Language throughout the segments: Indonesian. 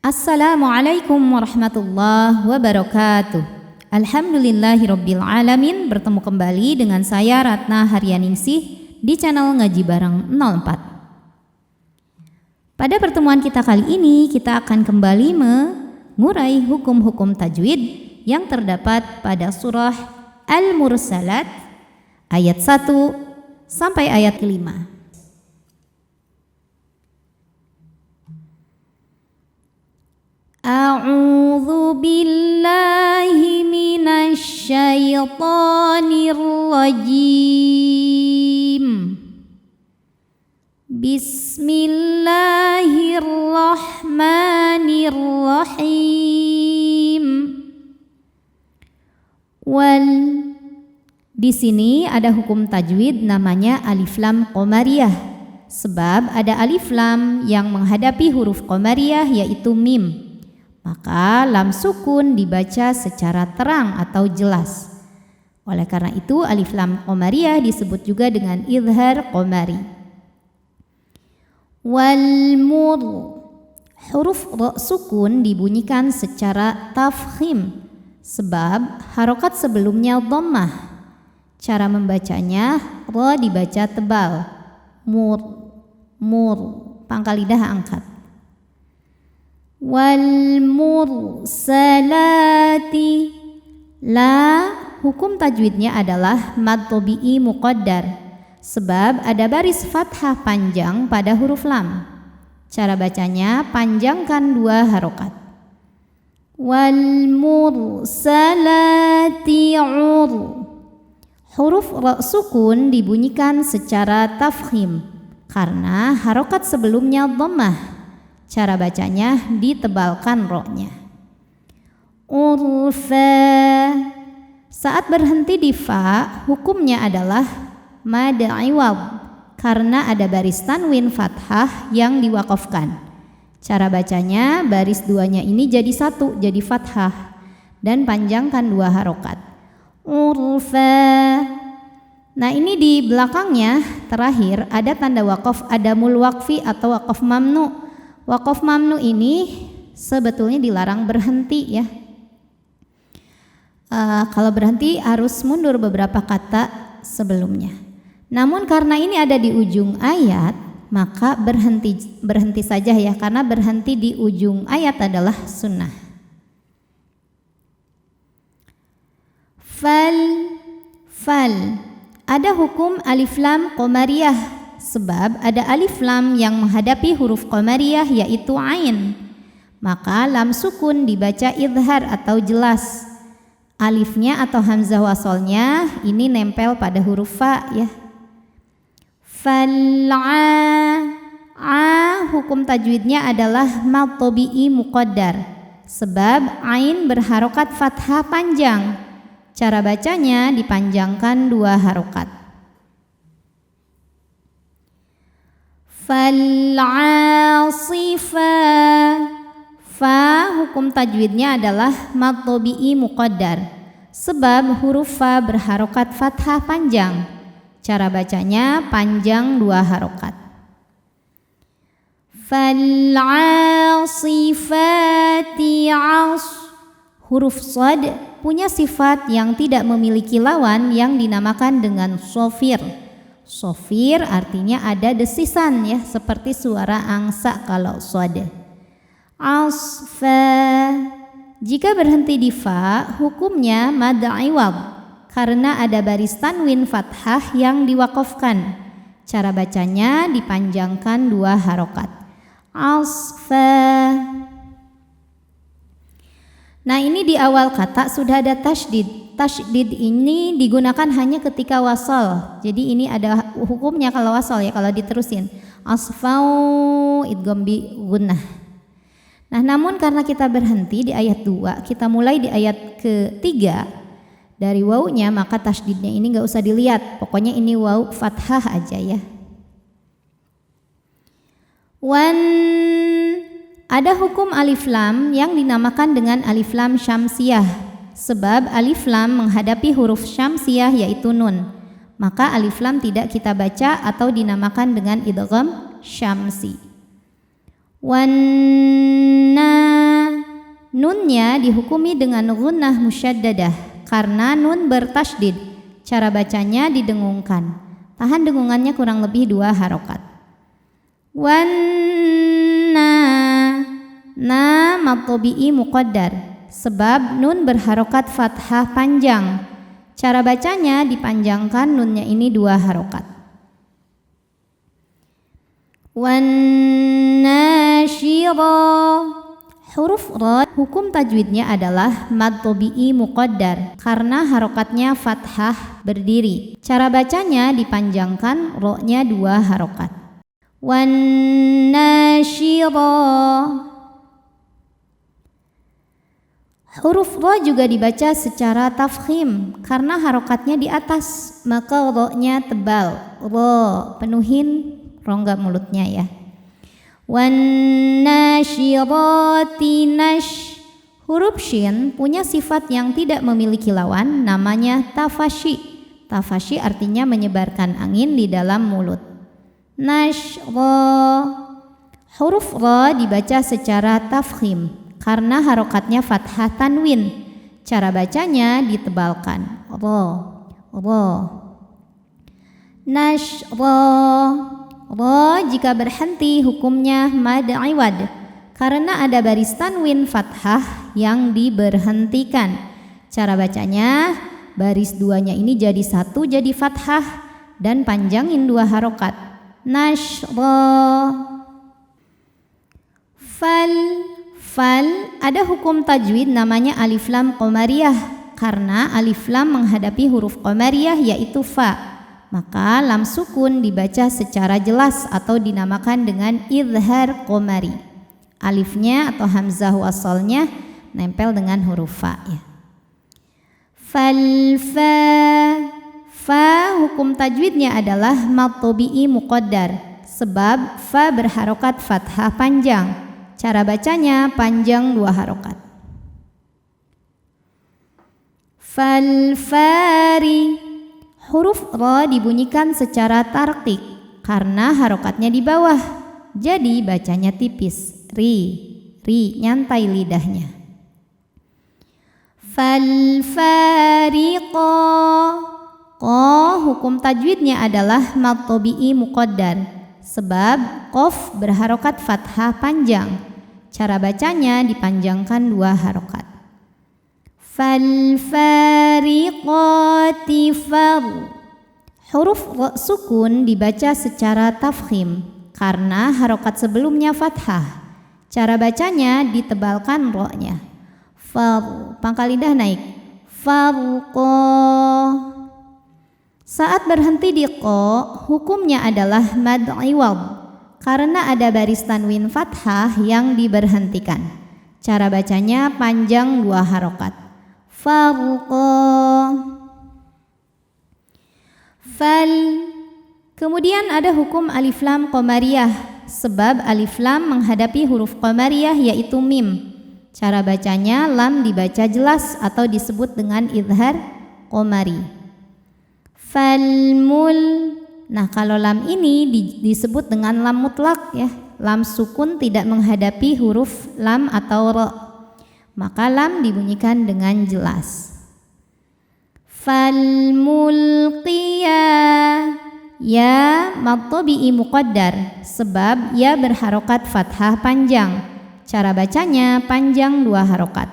Assalamualaikum warahmatullahi wabarakatuh. Alhamdulillahirabbil alamin. Bertemu kembali dengan saya Ratna Haryaningsih di channel Ngaji Bareng 04. Pada pertemuan kita kali ini kita akan kembali mengurai hukum-hukum tajwid yang terdapat pada surah Al-Mursalat ayat 1 sampai ayat 5. A'udzu billahi minasy syaithanir rajim. Bismillahirrahmanirrahim. Di sini ada hukum tajwid namanya alif lam qamariyah, sebab ada alif lam yang menghadapi huruf qamariyah yaitu mim. Maka lam sukun dibaca secara terang atau jelas. Oleh karena itu alif lam qamariyah disebut juga dengan idhar qamari. Wal mur, huruf ra sukun dibunyikan secara tafkhim sebab harokat sebelumnya dhammah. Cara membacanya ra dibaca tebal, mur, pangkal lidah angkat. Wal mursalati, la hukum tajwidnya adalah mad tabi'i muqaddar sebab ada baris fathah panjang pada huruf lam. Cara bacanya panjangkan 2 harokat. Wal mursalati ur, huruf ra sukun dibunyikan secara tafkhim karena harokat sebelumnya dhammah. Cara bacanya ditebalkan ro-nya. Urfa, saat berhenti di fa hukumnya adalah mad iwad karena ada baris tanwin fathah yang diwaqafkan. Cara bacanya baris 2-nya ini jadi 1, jadi fathah dan panjangkan 2 harokat. Urfa. Nah ini di belakangnya terakhir ada tanda waqaf adamul waqfi atau waqaf mamnu. Waqaf mamnu ini sebetulnya dilarang berhenti ya. Kalau berhenti harus mundur beberapa kata sebelumnya. Namun karena ini ada di ujung ayat, maka berhenti saja ya, karena berhenti di ujung ayat adalah sunnah. Fal, ada hukum alif lam qamariyah sebab ada alif lam yang menghadapi huruf qamariyah yaitu ain. Maka lam sukun dibaca idhar atau jelas. Alifnya atau hamzah wasolnya ini nempel pada huruf fa ya. Hukum tajwidnya adalah mad tabi'i muqaddar sebab ain berharokat fathah panjang. Cara bacanya dipanjangkan 2 harokat. Fa hukum tajwidnya adalah mad tabi'i muqaddar sebab huruf fa berharokat fathah panjang. Cara bacanya panjang 2 harokat. Huruf shad punya sifat yang tidak memiliki lawan yang dinamakan dengan shofir. Shofir artinya ada desisan ya, seperti suara angsa kalau shad. Asfa, jika berhenti di fa hukumnya mad iwad karena ada baris tanwin fathah yang diwaqafkan. Cara bacanya dipanjangkan 2 harokat. Asfa. Nah ini di awal kata sudah ada tasydid. Tasydid ini digunakan hanya ketika wasal. Jadi ini ada hukumnya kalau wasal ya, kalau diterusin. Asfau idgham bi gunnah. Nah namun karena kita berhenti di ayat 2, kita mulai di ayat ketiga dari wawunya, maka tasydidnya ini gak usah dilihat. Pokoknya ini waw fathah aja ya. Ada hukum alif lam yang dinamakan dengan alif lam syamsiyah sebab alif lam menghadapi huruf syamsiyah yaitu nun. Maka alif lam tidak kita baca atau dinamakan dengan idgham syamsi. Wan Nunnya dihukumi dengan gunnah musyaddadah karena nun bertasydid. Cara bacanya didengungkan. Tahan dengungannya kurang lebih 2 harokat. Wanna, na mad tabi'i muqaddar sebab nun berharokat fathah panjang. Cara bacanya dipanjangkan nunnya ini 2 harokat. Wan-nasyira. Huruf ra hukum tajwidnya adalah mad tabi'i muqaddar karena harokatnya fathah berdiri. Cara bacanya dipanjangkan ro-nya 2 harokat. Wan-nasyira. Huruf ra juga dibaca secara tafkhim karena harokatnya di atas, maka ro-nya tebal. Ro, penuhin rongga mulutnya ya. Wan-nasyirati nash. Huruf shin punya sifat yang tidak memiliki lawan, namanya tafashi. Tafashi artinya menyebarkan angin di dalam mulut. Nashra. Huruf ra dibaca secara tafkhim karena harokatnya fathah tanwin. Cara bacanya ditebalkan. Ra, ra. Nashra. Ra jika berhenti hukumnya mad iwad karena ada baris tanwin fathah yang diberhentikan. Cara bacanya baris 2-nya ini jadi 1 jadi fathah dan panjangin 2 harokat. Nashra. Fal. Fal ada hukum tajwid namanya alif lam qamariyah karena alif lam menghadapi huruf qamariyah yaitu fa. Maka lam sukun dibaca secara jelas atau dinamakan dengan izhar qamari. Alifnya atau hamzah wasalnya nempel dengan huruf fa ya. Fal fa. Fa hukum tajwidnya adalah mad tabi'i muqaddar sebab fa berharokat fathah panjang. Cara bacanya panjang 2 harokat. Fal fari. Huruf ra dibunyikan secara tarqiq karena harokatnya di bawah. Jadi bacanya tipis. Ri, nyantai lidahnya. Fal fariqa. Qa hukum tajwidnya adalah mad tabi'i muqaddar sebab qaf berharokat fathah panjang. Cara bacanya dipanjangkan 2 harokat. Fal fariqati far. Huruf ra sukun dibaca secara tafkhim karena harokat sebelumnya fathah. Cara bacanya ditebalkan ro-nya. Far, pangkal lidah naik. Farqa. Saat berhenti di qa, hukumnya adalah mad iwad karena ada baris tanwin fathah yang diberhentikan. Cara bacanya panjang 2 harokat. Farqa. Fal. Kemudian ada hukum alif lam qamariyah sebab alif lam menghadapi huruf qamariyah yaitu mim. Cara bacanya lam dibaca jelas atau disebut dengan izhar qamari. Falmul. Nah, kalau lam ini disebut dengan lam mutlak ya. Lam sukun tidak menghadapi huruf lam atau ra. Maka lam dibunyikan dengan jelas. Falmulqiyah. Ya mad tabi'i muqaddar sebab ya berharokat fathah panjang. Cara bacanya panjang 2 harokat.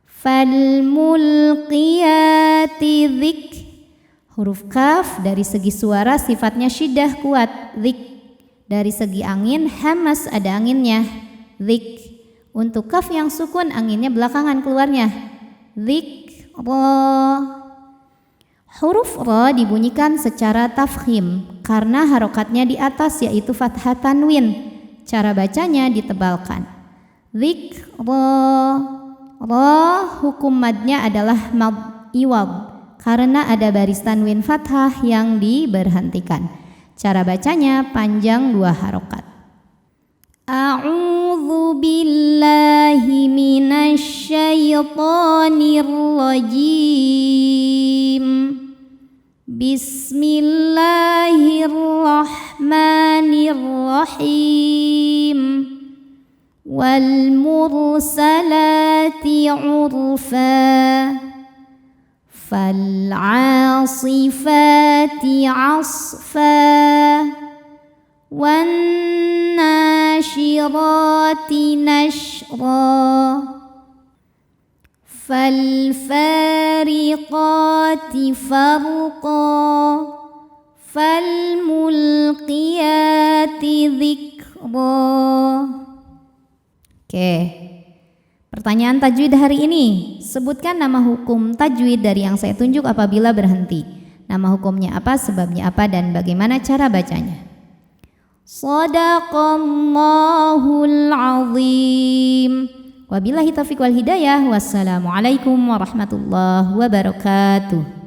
Falmulqiyati dzikr. Huruf kaf dari segi suara sifatnya syiddah kuat. Dzikr. Dari segi angin hamas ada anginnya. Dzikr. Untuk kaf yang sukun anginnya belakangan keluarnya. Dzikra. Huruf ra dibunyikan secara tafkhim karena harokatnya di atas yaitu fathah tanwin. Cara bacanya ditebalkan. Dzikra. Ra hukum madnya adalah mad iwad karena ada baris tanwin fathah yang diberhentikan. Cara bacanya panjang 2 harokat. A'udzu billahi minasy syaithanir rajim. Bismillahirrahmanirrahim. wal mursalati urfa, fal 'asifati 'asfa, wan nashirati nashra, fal fariqati farqa, fal mulqiyati dzikra. Oke. Pertanyaan tajwid hari ini. Sebutkan nama hukum tajwid dari yang saya tunjuk apabila berhenti. Nama hukumnya apa, sebabnya apa, dan bagaimana cara bacanya. Shadaqallahul azim. Wabillahi taufiq wal hidayah. Wassalamualaikum warahmatullahi wabarakatuh.